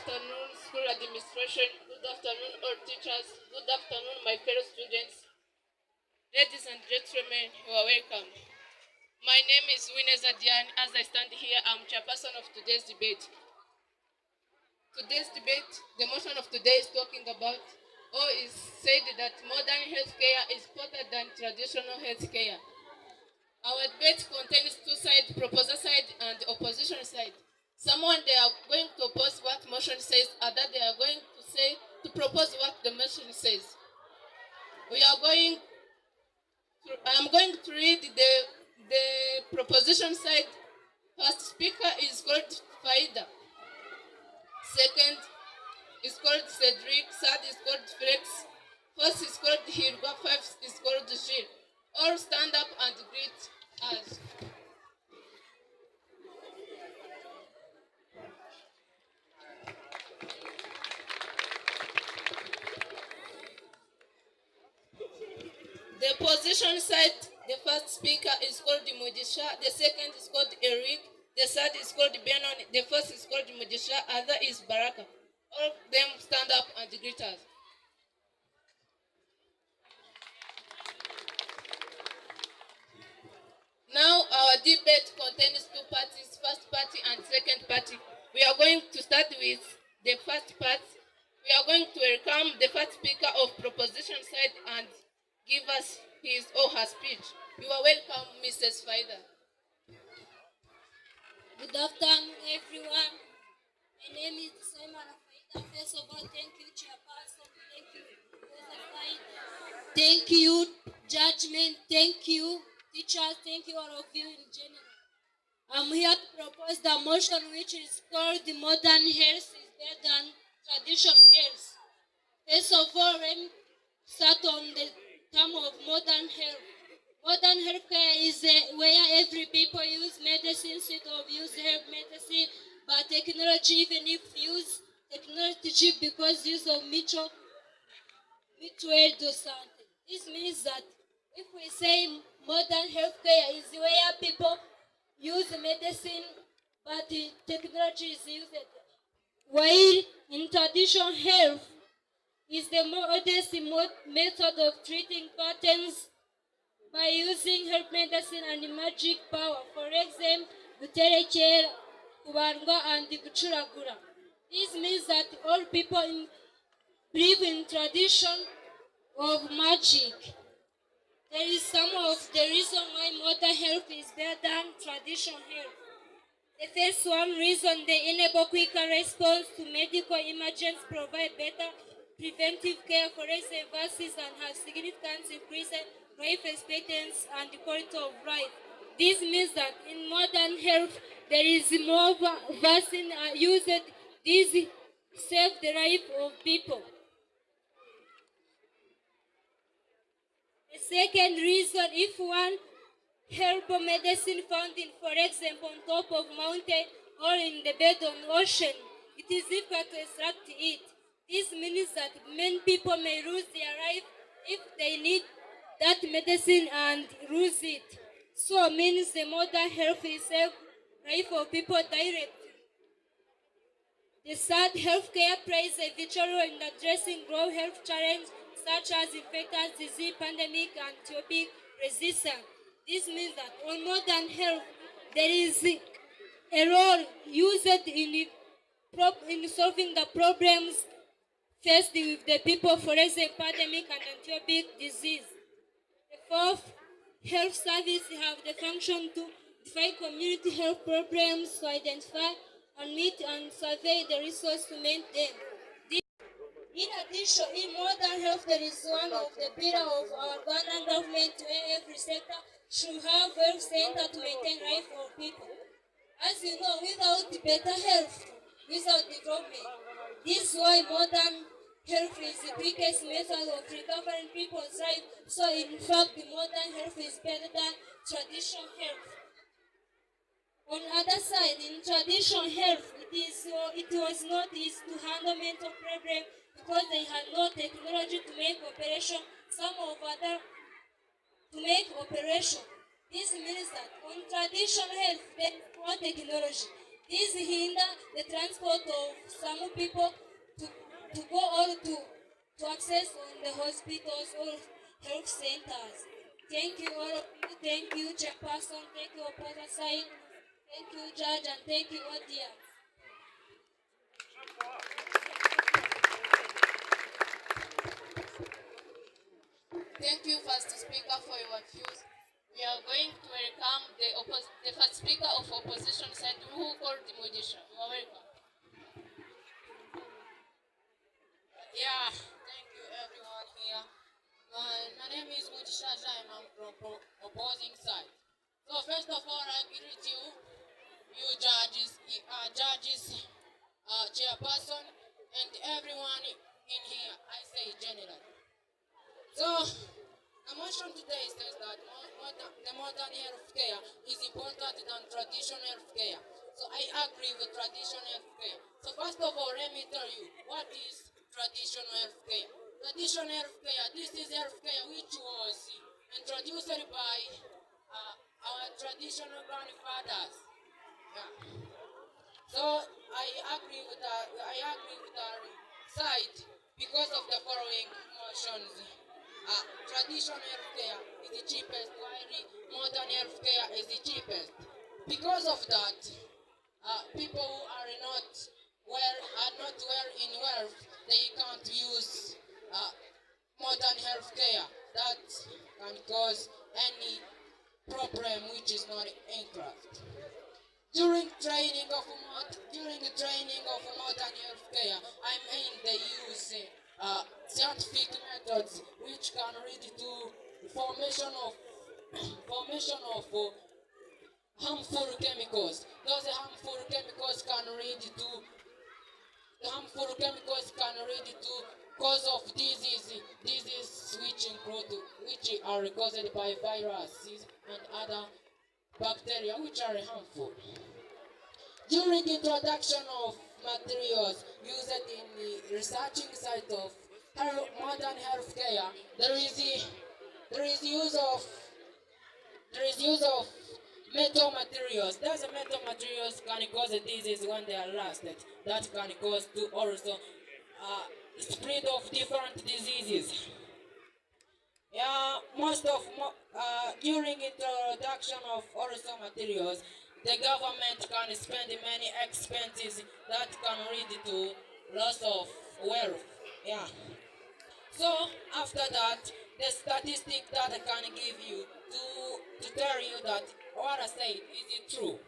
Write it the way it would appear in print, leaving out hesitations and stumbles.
afternoon, school administration. Good afternoon, all teachers. Good afternoon, my fellow students. Ladies and gentlemen, you are welcome. My name is Winez Adian. As I stand here, I'm chairperson of today's debate. Today's debate, the motion of today is talking about, or is said that modern healthcare is better than traditional healthcare. Our debate contains two sides, proposer side and opposition side. Someone they are going to oppose what motion says, other they are going to say to propose what the motion says. I am going to read the proposition side. First speaker is called Faida. Second is called Cedric. Third is called Flex. Fourth is called Hirwa. Fifth is called Gilles. All stand up and greet us. The opposition side, the first speaker is called Mujisha, the second is called Eric, the third is called Benon, the first is called Mujisha, other is Baraka. All of them stand up and greet us. Now our debate contains two parties, first party and second party. We are going to start with the first part. We are going to welcome the first speaker of proposition side and give us his or her speech. You are welcome, Mrs. Faida. Good afternoon, everyone. My name is Simon Faida. First of all, thank you, Chairperson. Thank you, Professor Faida. Thank you, Judgment. Thank you, teachers. Thank you, all of you in general. I'm here to propose the motion which is called the modern health is better than traditional health. First of all, let me start on the term of modern health. Modern healthcare is where every people use medicine instead of use herb medicine, but technology, even if use technology because use of mutual or something. This means that if we say modern healthcare is where people use medicine, but technology is used, while in traditional health is the modest method of treating patterns by using herb medicine and magic power. For example, guterekera, kubandwa, and gucuragura. This means that all people believe in tradition of magic. There is some of the reason why modern health is better than traditional health. The first one reason, they enable quicker response to medical emergencies, provide better preventive care, for example, vaccines, and have significant increase life expectancy and the quality of life. This means that in modern health, there is more vaccine used. This save the life of people. The second reason, if one herbal medicine found in, for example, on top of mountain or in the bed of the ocean, it is difficult to extract it. This means that many people may lose their life if they need that medicine and lose it. So it means the modern health is save life of people directly. The third, healthcare plays a vital role in addressing global health challenges such as infectious disease, pandemic, and antibiotic resistance. This means that on modern health, there is a role used in solving the problems faced with the people, for example, pandemic and antibiotic disease. The fourth, health services have the function to define community health problems, to identify and meet and survey the resources to maintain them. In addition, in modern health, there is one of the pillars of our government where every sector should have health center to maintain life of people. As you know, without better health, without development, this is why modern health is the quickest method of recovering people's life. So in fact, the modern health is better than traditional health. On the other side, in traditional health, it was not easy to handle mental problems because they had no technology to make operation. To make operation. This means that on traditional health, there is no technology. This hinder the transport of some people to go or to access on the hospitals or health centers. Thank you all of you. Thank you, Chairperson. Thank you, opposite side. Thank you, Judge, and thank you, audience. Thank you, first speaker, for your views. We are going to welcome the first speaker of opposition side, who called Mudisha. You are welcome. Yeah, thank you everyone here. My name is Mudisha Jaim. I'm from opposing side. So first of all, I greet you, you judges, chairperson, and everyone in here. I say generally. So the motion today says that the modern healthcare is important than traditional healthcare. So I agree with traditional healthcare. So first of all, let me tell you what is traditional healthcare. Traditional healthcare, this is healthcare which was introduced by our traditional grandfathers. Yeah. So I agree with our side because of the following motions. Traditional healthcare is the cheapest, while modern healthcare is the cheapest. Because of that, people who are not well in wealth, they can't use modern healthcare. That can cause any problem which is not aircraft. During the training of modern healthcare, I mean they use scientific methods which can lead to formation of harmful chemicals. Those harmful chemicals can lead to cause of disease which are caused by viruses and other bacteria which are harmful. During introduction of materials used in the researching site of modern healthcare, there is use of metal materials. Those metal materials can cause a disease when they are lasted. That can cause to also spread of different diseases. Yeah, during introduction of also materials, the government can spend many expenses that can lead to loss of wealth. Yeah. So after that, the statistic that I can give you to tell you that what I say is it true.